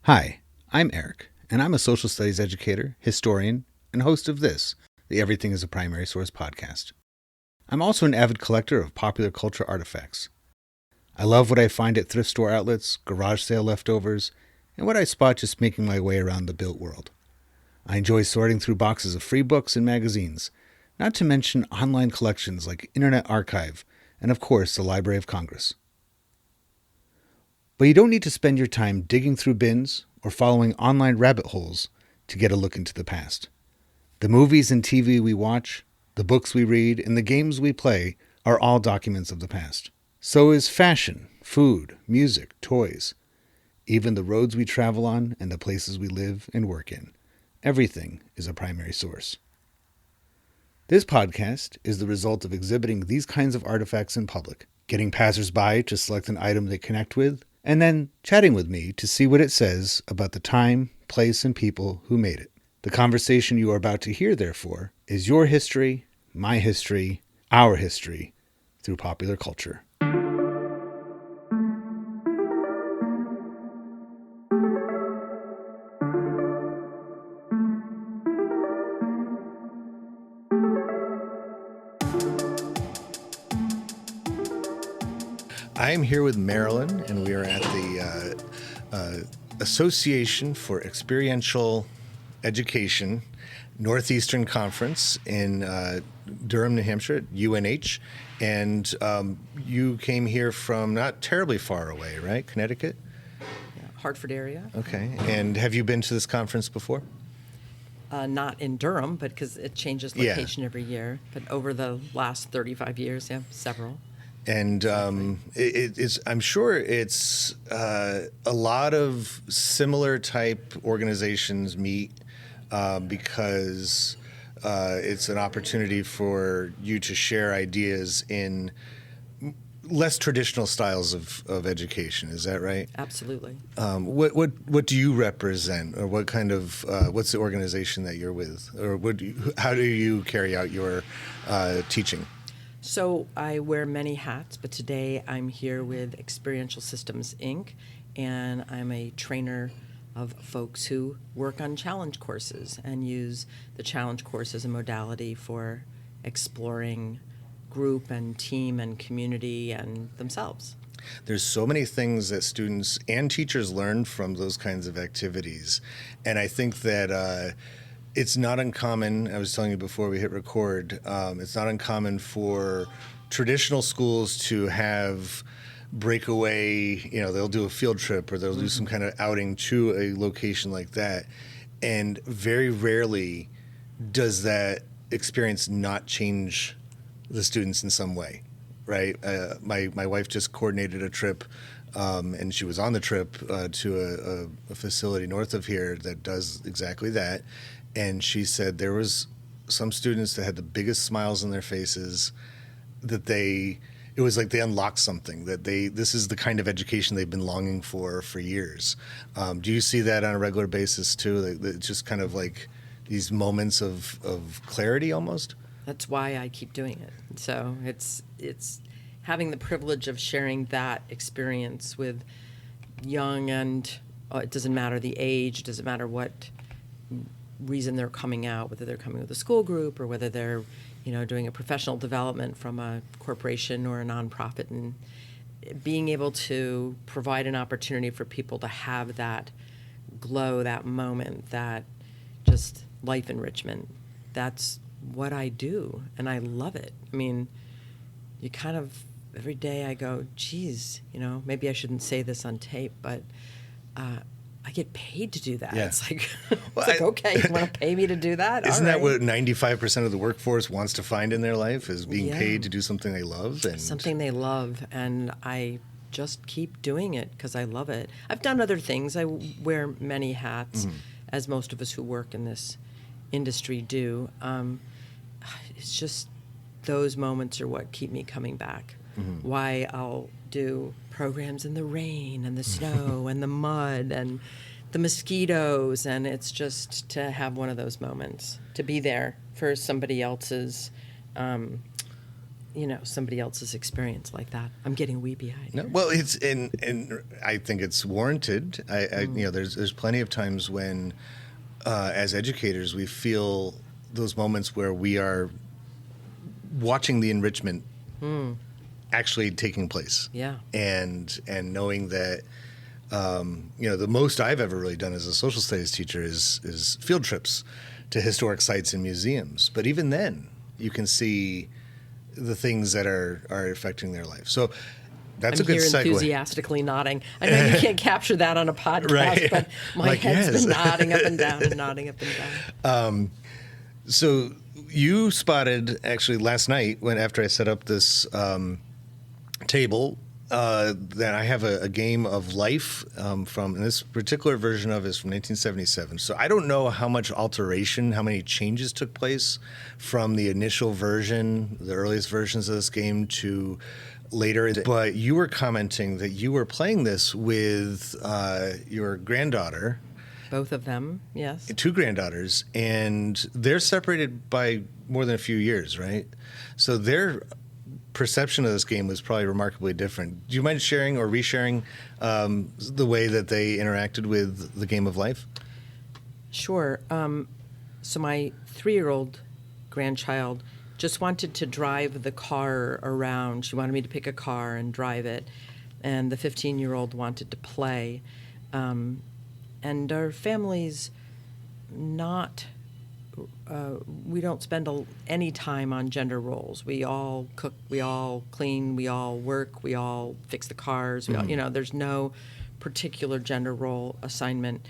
Hi, I'm Eric, and I'm a social studies educator, historian, and host of this, the Everything is a Primary Source podcast. I'm also an avid collector of popular culture artifacts. I love what I find at thrift store outlets, garage sale leftovers, and what I spot just making my way around the built world. I enjoy sorting through boxes of free books and magazines, not to mention online collections like Internet Archive, and of course the Library of Congress. But you don't need to spend your time digging through bins or following online rabbit holes to get a look into the past. The movies and TV we watch, the books we read, and the games we play are all documents of the past. So is fashion, food, music, toys, even the roads we travel on and the places we live and work in. Everything is a primary source. This podcast is the result of exhibiting these kinds of artifacts in public, getting passersby to select an item they connect with, and then chatting with me to see what it says about the time, place, and people who made it. The conversation you are about to hear, therefore, is your history, my history, our history, through popular culture. I am here with Marilyn, and we are at the Association for Experiential Education Northeastern Conference in Durham, New Hampshire, at UNH. And you came here from not terribly far away, right? Connecticut? Yeah, Hartford area. Okay. And have you been to this conference before? Not in Durham, but because it changes location every year. But over the last 35 years, yeah, several. And I'm sure it's a lot of similar type organizations meet because it's an opportunity for you to share ideas in less traditional styles of education. Is that right? Absolutely. What do you represent, or what kind of what's the organization that you're with, or how do you carry out your teaching? So I wear many hats, but today I'm here with Experiential Systems, Inc., and I'm a trainer of folks who work on challenge courses and use the challenge course as a modality for exploring group and team and community and themselves. There's so many things that students and teachers learn from those kinds of activities, and I think that it's not uncommon. I was telling you before we hit record, it's not uncommon for traditional schools to have breakaway, they'll do a field trip or they'll do some kind of outing to a location like that. And very rarely does that experience not change the students in some way, right? My wife just coordinated a trip, and she was on the trip to a facility north of here that does exactly that. And she said there was some students that had the biggest smiles on their faces, that it was like they unlocked something, that this is the kind of education they've been longing for years. Do you see that on a regular basis too? That just kind of like these moments of clarity almost? That's why I keep doing it. So it's having the privilege of sharing that experience with young and it doesn't matter the age, it doesn't matter what reason they're coming out, whether they're coming with a school group or whether they're doing a professional development from a corporation or a nonprofit, and being able to provide an opportunity for people to have that glow, that moment, that just life enrichment. That's what I do, and I love it. I mean, you kind of every day I go, geez, maybe I shouldn't say this on tape, but I get paid to do that. Yeah. It's like, okay, you want to pay me to do that? Isn't that what 95% of the workforce wants to find in their life, is being paid to do something they love? Something they love, and I just keep doing it because I love it. I've done other things. I wear many hats, as most of us who work in this industry do. It's just those moments are what keep me coming back. Why I'll do programs in the rain and the snow and the mud and the mosquitoes, and it's just to have one of those moments, to be there for somebody else's somebody else's experience like that. I'm getting weepy-eyed. No, well, it's and I think it's warranted. There's plenty of times when, as educators, we feel those moments where we are watching the enrichment actually taking place. Yeah. And knowing that, the most I've ever really done as a social studies teacher is field trips to historic sites and museums. But even then, you can see the things that are affecting their life. So that's I'm a good here segue. Enthusiastically nodding. I know you can't capture that on a podcast, Right. but my head's been nodding up and down and nodding up and down. So you spotted actually last night after I set up this table that I have a game of life from, and this particular version of it is from 1977. So I don't know how much alteration, how many changes took place from the initial version, the earliest versions of this game to later. But you were commenting that you were playing this with your granddaughter. Both of them, yes. Two granddaughters, and they're separated by more than a few years, right? So their perception of this game was probably remarkably different. Do you mind sharing or resharing the way that they interacted with the game of life? Sure. So my 3-year-old grandchild just wanted to drive the car around. She wanted me to pick a car and drive it. And the 15-year-old wanted to play. And our family's not, we don't spend any time on gender roles. We all cook, we all clean, we all work, we all fix the cars. We all, there's no particular gender role assignment.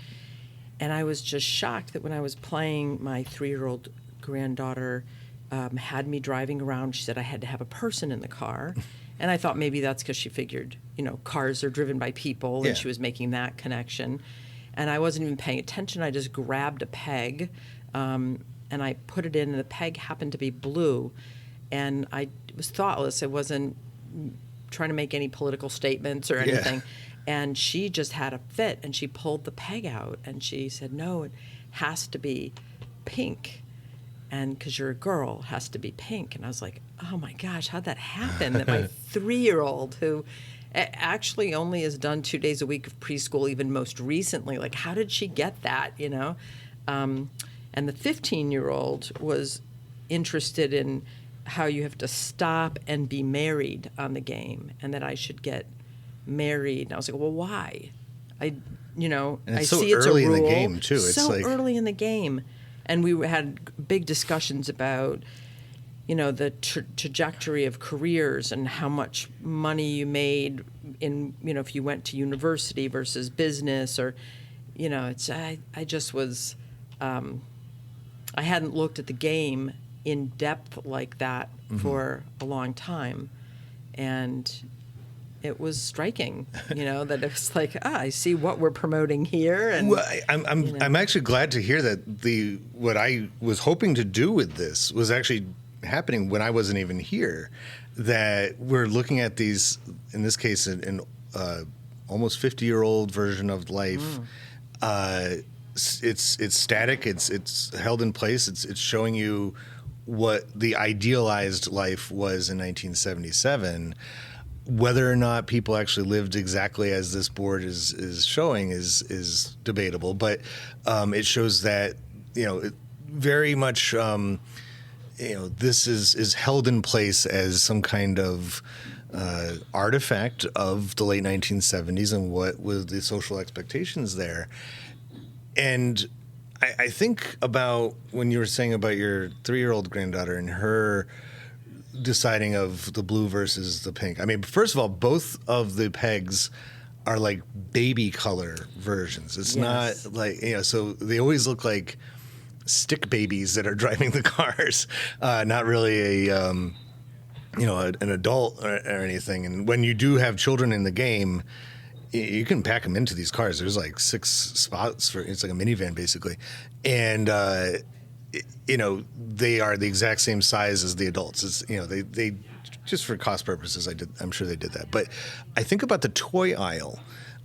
And I was just shocked that when I was playing, my 3-year-old granddaughter had me driving around. She said I had to have a person in the car. And I thought maybe that's because she figured, cars are driven by people, and she was making that connection. And I wasn't even paying attention. I just grabbed a peg, and I put it in, and the peg happened to be blue. And it was thoughtless. I wasn't trying to make any political statements or anything. And she just had a fit, and she pulled the peg out, and she said, no, it has to be pink. And because you're a girl, it has to be pink. And I was like, oh, my gosh, how'd that happen? That my 3-year-old, who actually only has done 2 days a week of preschool, even most recently, like, how did she get that, And the 15-year-old was interested in how you have to stop and be married on the game, and that I should get married. And I was like, well, why? And I it's so see it's a early in rule. the game, too. It's so like early in the game. And we had big discussions about, the trajectory of careers and how much money you made in, if you went to university versus business, or, I just was, I hadn't looked at the game in depth like that for a long time. And it was striking, that it was like, I see what we're promoting here. And well, I'm actually glad to hear that what I was hoping to do with this was actually happening when I wasn't even here. That we're looking at these, in this case, an almost 50-year-old version of life. It's static. It's held in place. It's showing you what the idealized life was in 1977. Whether or not people actually lived exactly as this board is showing is debatable, but it shows that very much this is held in place as some kind of artifact of the late 1970s and what was the social expectations there. And I think about when you were saying about your 3-year-old granddaughter and her deciding of the blue versus the pink. I mean, first of all, both of the pegs are like baby color versions. It's not like, so they always look like stick babies that are driving the cars, not really an adult or anything. And when you do have children in the game, you can pack them into these cars. There's like 6 spots it's like a minivan basically. And, they are the exact same size as the adults. It's, they just for cost purposes, I'm sure they did that. But I think about the toy aisle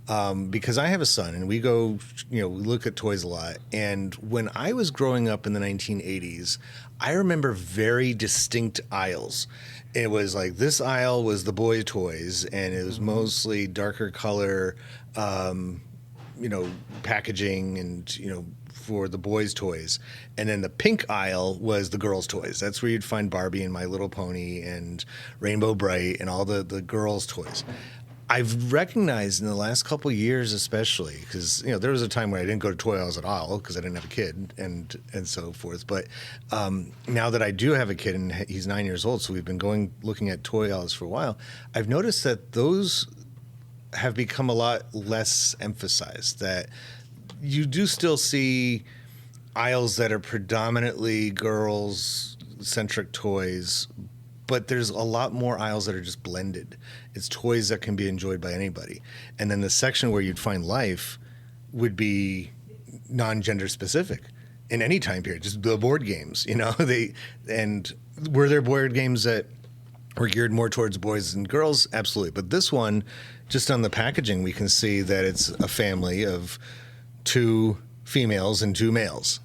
because I have a son and we go, we look at toys a lot. And when I was growing up in the 1980s, I remember very distinct aisles. It was like this aisle was the boy toys, and it was mostly darker color, packaging and, for the boys' toys. And then the pink aisle was the girls' toys. That's where you'd find Barbie and My Little Pony and Rainbow Bright and all the girls' toys. I've recognized in the last couple of years, especially, because there was a time where I didn't go to toy aisles at all because I didn't have a kid and so forth. But now that I do have a kid and he's 9 years old, so we've been looking at toy aisles for a while. I've noticed that those have become a lot less emphasized. That you do still see aisles that are predominantly girls-centric toys, but there's a lot more aisles that are just blended. It's toys that can be enjoyed by anybody. And then the section where you'd find life would be non-gender specific in any time period, just the board games, and were there board games that were geared more towards boys and girls? Absolutely. But this one, just on the packaging, we can see that it's a family of 2 females and 2 males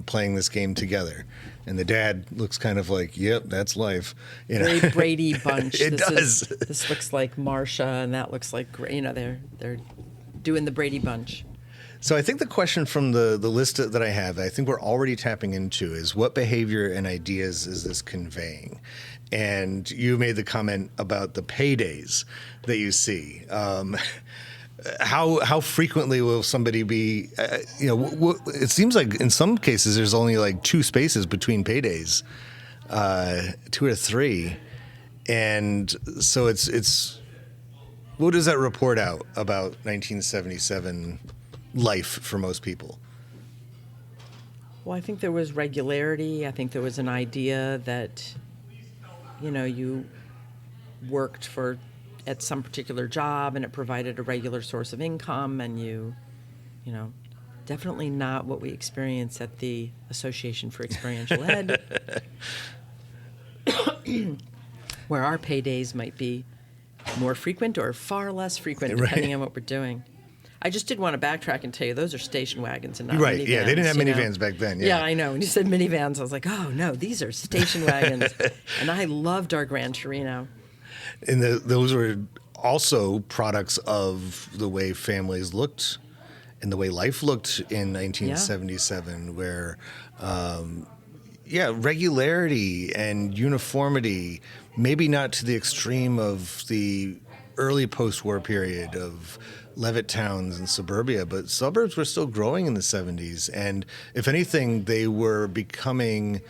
playing this game together. And the dad looks kind of like, yep, that's life. Very Brady Bunch. This looks like Marsha, and that looks like, they're doing the Brady Bunch. So I think the question from the list that I have, I think we're already tapping into, is what behavior and ideas is this conveying? And you made the comment about the paydays that you see. How frequently will somebody be, it seems like in some cases there's only like 2 spaces between paydays, 2 or 3. And so it's what does that report out about 1977 life for most people? Well, I think there was regularity. I think there was an idea that, you worked at some particular job and it provided a regular source of income, and definitely not what we experience at the Association for Experiential Ed, where our paydays might be more frequent or far less frequent, depending on what we're doing. I just did want to backtrack and tell you those are station wagons and not right. minivans. Yeah, they didn't have minivans back then. Yeah, I know. When you said minivans, I was like, oh no, these are station wagons. And I loved our Gran Torino. And those were also products of the way families looked and the way life looked in 1977, where, regularity and uniformity, maybe not to the extreme of the early post-war period of Levitt towns and suburbia, but suburbs were still growing in the 70s. And if anything, they were becoming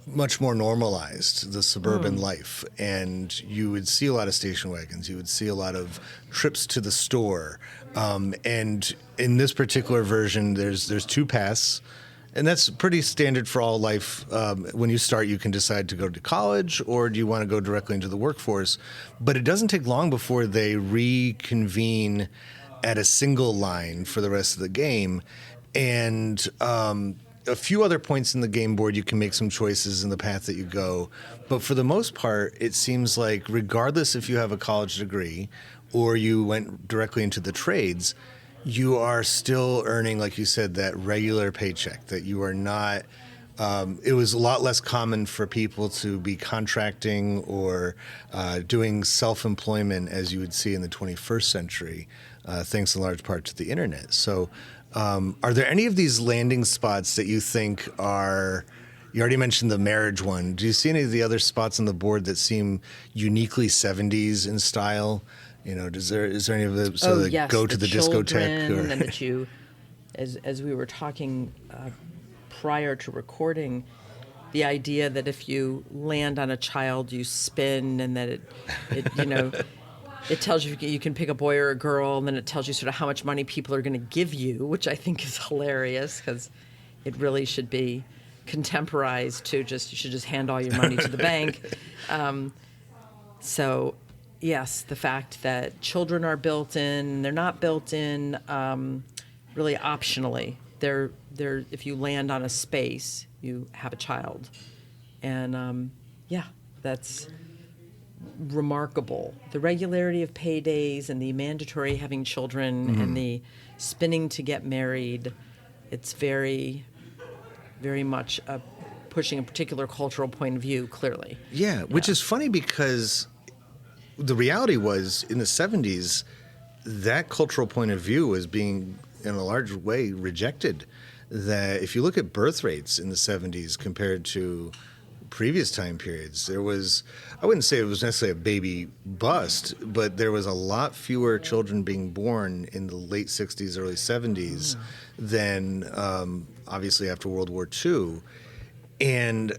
much more normalized, the suburban life. And you would see a lot of station wagons. You would see a lot of trips to the store. And in this particular version, there's 2 paths. And that's pretty standard for all life. When you start, you can decide to go to college or do you want to go directly into the workforce. But it doesn't take long before they reconvene at a single line for the rest of the game. And a few other points in the game board, you can make some choices in the path that you go. But for the most part, it seems like regardless if you have a college degree or you went directly into the trades, you are still earning, like you said, that regular paycheck, that you are not, it was a lot less common for people to be contracting or doing self-employment as you would see in the 21st century, thanks in large part to the internet. So are there any of these landing spots that you think are, you already mentioned the marriage one, do you see any of the other spots on the board that seem uniquely 70s in style? Is there any of the go to the discotheque? Or... And that you, as we were talking prior to recording, the idea that if you land on a child, you spin, and that it tells you you can pick a boy or a girl, and then it tells you sort of how much money people are going to give you, which I think is hilarious because it really should be contemporized to you should just hand all your money to the bank. So. Yes, the fact that children are built in, they're not built in really optionally. They're if you land on a space, you have a child. And that's remarkable. The regularity of paydays and the mandatory having children and the spinning to get married, it's very, very much pushing a particular cultural point of view, clearly. Yeah, which is funny because the reality was in the 70s, that cultural point of view was being, in a large way, rejected. That if you look at birth rates in the 70s compared to previous time periods, there was, I wouldn't say it was necessarily a baby bust, but there was a lot fewer children being born in the late 60s, early 70s than obviously after World War II. And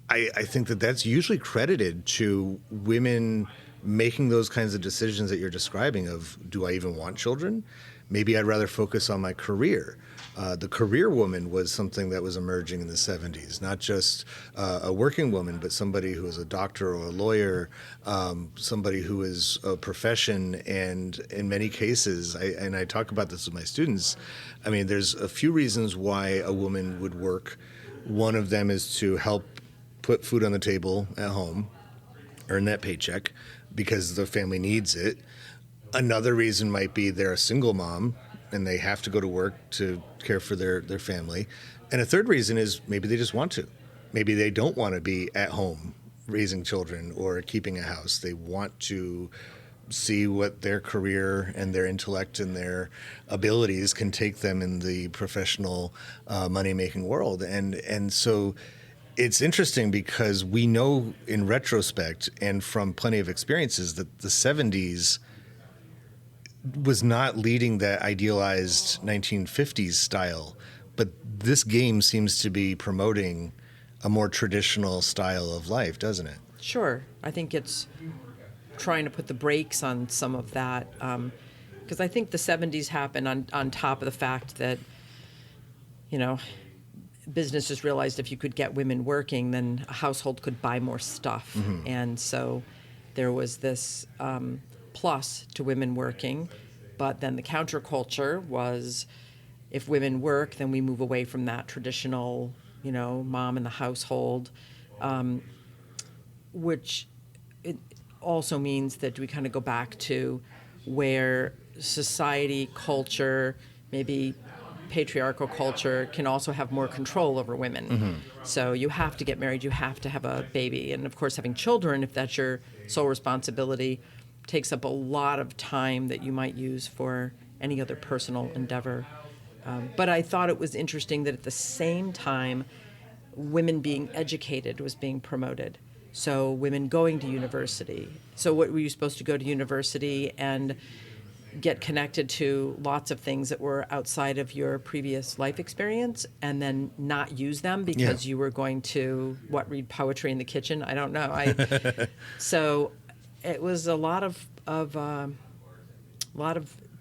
I think that that's usually credited to women making those kinds of decisions that you're describing of, do I even want children? Maybe I'd rather focus on my career. The career woman was something that was emerging in the 70s, not just a working woman, but somebody who was a doctor or a lawyer, somebody who is a profession. And in many cases, I talk about this with my students, I mean, there's a few reasons why a woman would work. One of them is to help put food on the table at home, earn that paycheck because the family needs it. Another reason might be they're a single mom and they have to go to work to care for their family. And a third reason is maybe they just want to. Maybe they don't want to be at home raising children or keeping a house. They want to see what their career and their intellect and their abilities can take them in the professional money-making world. And so it's interesting because we know in retrospect and from plenty of experiences that the 70s was not leading that idealized 1950s style, but this game seems to be promoting a more traditional style of life, doesn't it? Sure. I think it's trying to put the brakes on some of that, because I think the 70s happened on top of the fact that, you know, businesses realized if you could get women working, then a household could buy more stuff. And so there was this plus to women working, but then the counterculture was if women work, then we move away from that traditional, you know, mom in the household, which it also means that we kind of go back to where society, culture, maybe patriarchal culture can also have more control over women. So you have to get married, you have to have a baby. And of course, having children, if that's your sole responsibility, takes up a lot of time that you might use for any other personal endeavor. But I thought it was interesting that at the same time, women being educated was being promoted. So women going to university. So what were you supposed to go to university and get connected to lots of things that were outside of your previous life experience and then not use them because you were going to, read poetry in the kitchen? I don't know. So it was a lot of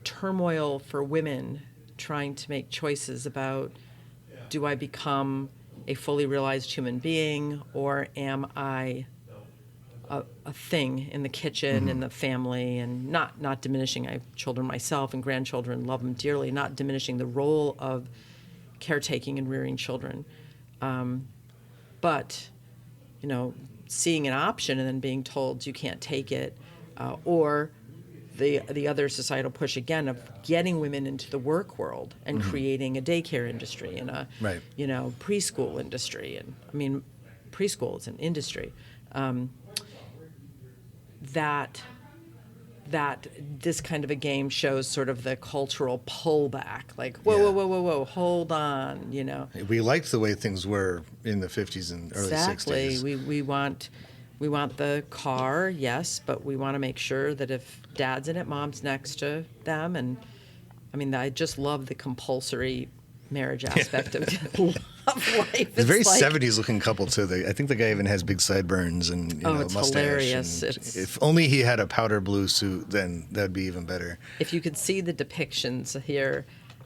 turmoil for women trying to make choices about, do I become a fully realized human being, or am I a thing in the kitchen, in the family, and not diminishing. I have children myself and grandchildren, love them dearly, not diminishing the role of caretaking and rearing children. But, you know, seeing an option and then being told you can't take it, or the other societal push again of getting women into the work world and creating a daycare industry and a you know, preschool industry. And I mean, preschool is an industry. That this kind of a game shows sort of the cultural pullback, like whoa, hold on, you know. We liked the way things were in the 50s and early 60s. We want the car, yes, but we want to make sure that if dad's in it, mom's next to them. And I mean, I just love the compulsory marriage aspect of life. It's a very like, 70s looking couple too. I think the guy even has big sideburns and it's mustache. Hilarious. If only he had a powder blue suit, then that'd be even better. If you could see the depictions here,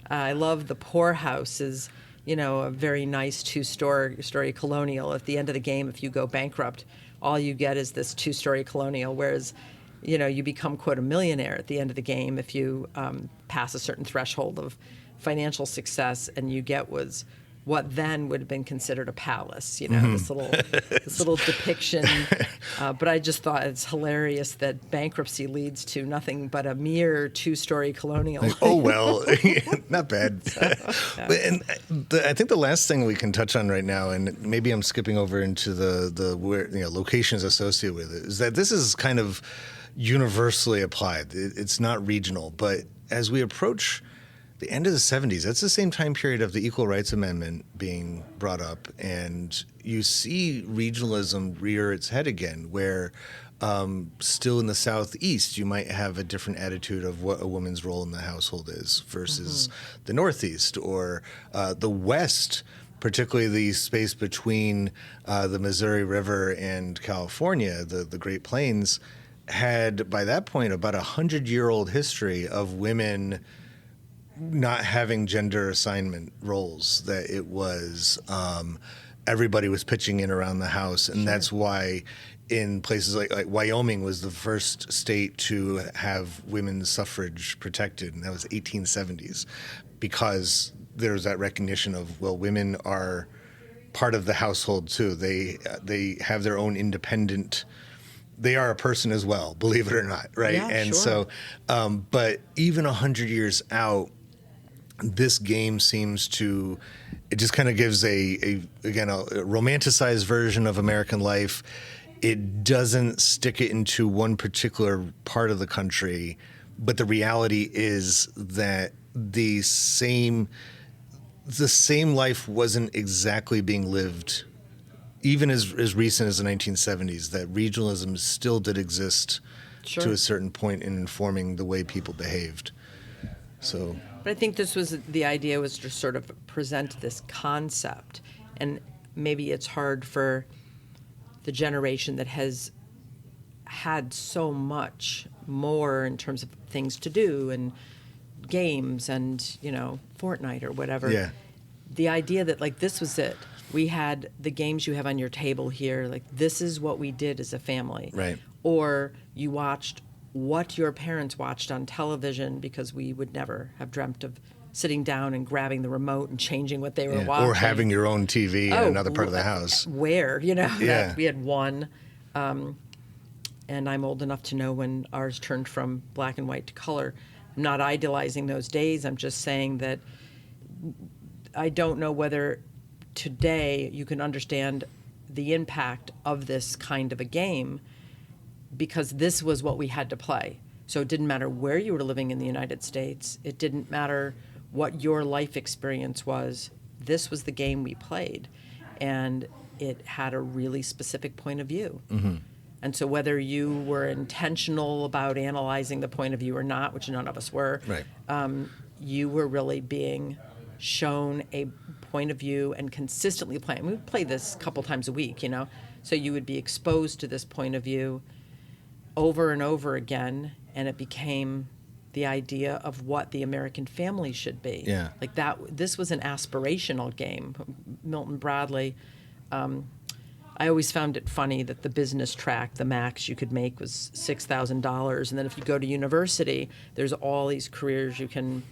I love the poorhouse is, you know, a very nice two-story colonial. At the end of the game, if you go bankrupt, all you get is this two-story colonial, whereas, you know, you become, quote, a millionaire at the end of the game if you pass a certain threshold of financial success, and you get was what then would have been considered a palace, this little depiction. But I just thought it's hilarious that bankruptcy leads to nothing but a mere 2-story colonial. Oh, well, not bad. And I think the last thing we can touch on right now, and maybe I'm skipping over into the where, locations associated with it, is that this is kind of universally applied. It's not regional, but as we approach the end of the 70s, that's the same time period of the Equal Rights Amendment being brought up, and you see regionalism rear its head again, where still in the Southeast, you might have a different attitude of what a woman's role in the household is versus the Northeast, or the West, particularly the space between the Missouri River and California, the Great Plains, had by that point about 100-year-old history of women not having gender assignment roles, that it was everybody was pitching in around the house. And that's why in places like Wyoming was the first state to have women's suffrage protected, and that was 1870s, because there's that recognition of, well, women are part of the household too. They have their own independent, they are a person as well, believe it or not, right? Yeah, and sure. so, but even 100 years out, this game seems to, it just kind of gives a romanticized version of American life. It doesn't stick it into one particular part of the country, but the reality is that the same life wasn't exactly being lived, even as recent as the 1970s, that regionalism still did exist to a certain point in informing the way people behaved. So, but I think the idea was to sort of present this concept, and maybe it's hard for the generation that has had so much more in terms of things to do and games and, Fortnite or whatever. Yeah. The idea that, like, this was it. We had the games you have on your table here. Like, this is what we did as a family. Right. Or you watched what your parents watched on television, because we would never have dreamt of sitting down and grabbing the remote and changing what they were watching. Or having your own TV in another part of the house. Where, Yeah. we had one. And I'm old enough to know when ours turned from black and white to color. I'm not idealizing those days. I'm just saying that I don't know whether today you can understand the impact of this kind of a game, because this was what we had to play. So it didn't matter where you were living in the United States. It didn't matter what your life experience was. This was the game we played. And it had a really specific point of view. Mm-hmm. And so whether you were intentional about analyzing the point of view or not, which none of us were, right. You were really being shown a point of view and consistently playing. We played this a couple times a week, so you would be exposed to this point of view over and over again, and it became the idea of what the American family should be. Yeah. Like that. This was an aspirational game. Milton Bradley. I always found it funny that the business track, the max you could make was $6,000, and then if you go to university, there's all these careers you can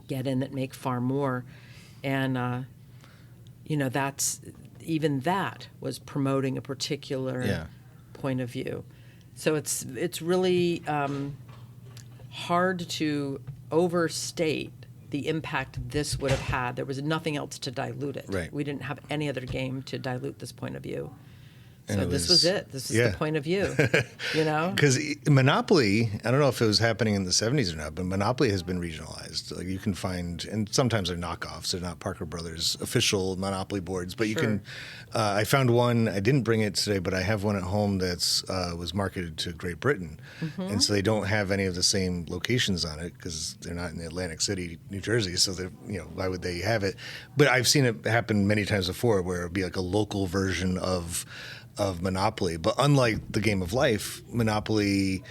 get in that make far more, and that was promoting a particular point of view. So it's really hard to overstate the impact this would have had. There was nothing else to dilute it. Right. We didn't have any other game to dilute this point of view. And so this was it. This is the point of view, Because Monopoly, I don't know if it was happening in the 70s or not, but Monopoly has been regionalized. Like, you can find, and sometimes they're knockoffs. They're not Parker Brothers official Monopoly boards, but you can. I found one. I didn't bring it today, but I have one at home that's was marketed to Great Britain, and so they don't have any of the same locations on it because they're not in Atlantic City, New Jersey. So they, why would they have it? But I've seen it happen many times before, where it'd be like a local version of Monopoly. But unlike the game of life, Monopoly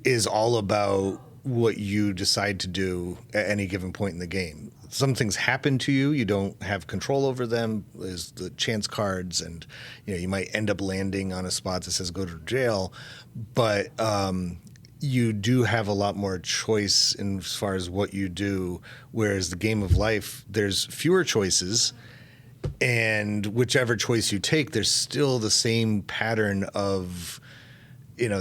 is all about what you decide to do at any given point in the game. Some things happen to you. You don't have control over them. There's the chance cards, and you might end up landing on a spot that says go to jail. But you do have a lot more choice in as far as what you do, whereas the game of life, there's fewer choices, And whichever choice you take, there's still the same pattern of,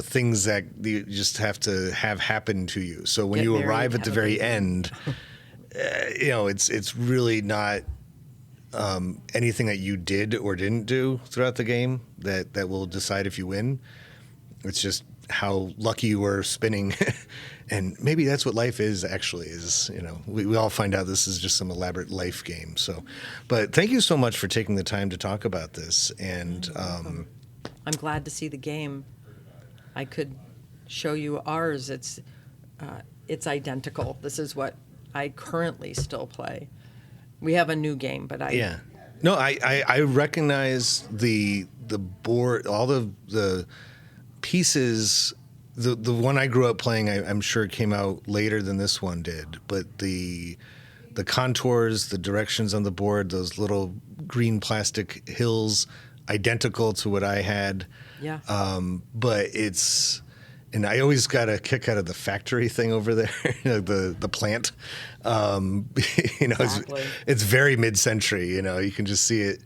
things that you just have to have happen to you. So when you arrive at the very end, it's really not anything that you did or didn't do throughout the game that will decide if you win. It's just how lucky you were spinning. And maybe that's what life is, actually, we all find out this is just some elaborate life game. So, but thank you so much for taking the time to talk about this. And I'm glad to see the game. I could show you ours. It's identical. This is what I currently still play. We have a new game, but I recognize the board, all the pieces. The one I grew up playing, I'm sure it came out later than this one did, but the contours, the directions on the board, those little green plastic hills, identical to what I had. Yeah. But and I always got a kick out of the factory thing over there, the plant. Exactly. It's very mid-century. You can just see it.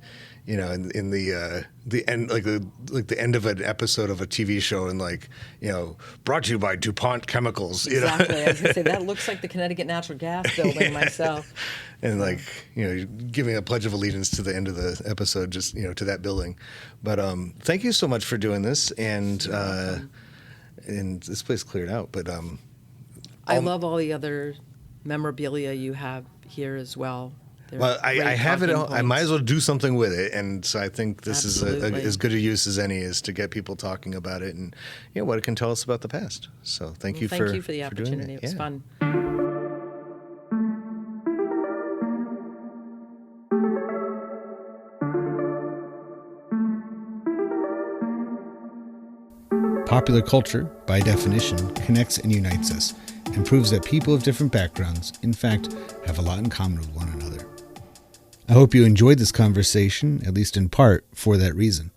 In the end, like the end of an episode of a TV show, and brought to you by DuPont Chemicals. Exactly. I was gonna say that looks like the Connecticut Natural Gas building myself. And giving a pledge of allegiance to the end of the episode, just to that building. But thank you so much for doing this, and this place cleared out. But I love all the other memorabilia you have here as well. Well, I have it. I might as well do something with it, and so I think this is as good a use as any, is to get people talking about it and what it can tell us about the past. So thank you for the opportunity. It was fun. Popular culture, by definition, connects and unites us, and proves that people of different backgrounds, in fact, have a lot in common with one another. I hope you enjoyed this conversation, at least in part, for that reason.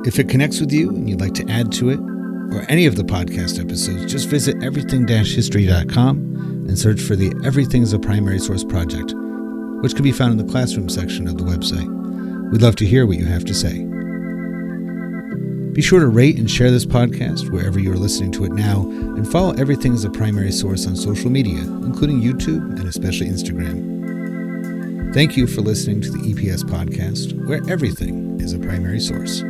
If it connects with you and you'd like to add to it, or any of the podcast episodes, just visit everything-history.com and search for the Everything is a Primary Source project, which can be found in the classroom section of the website. We'd love to hear what you have to say. Be sure to rate and share this podcast wherever you are listening to it now, and follow Everything as a Primary Source on social media, including YouTube and especially Instagram. Thank you for listening to the EPS podcast, where everything is a primary source.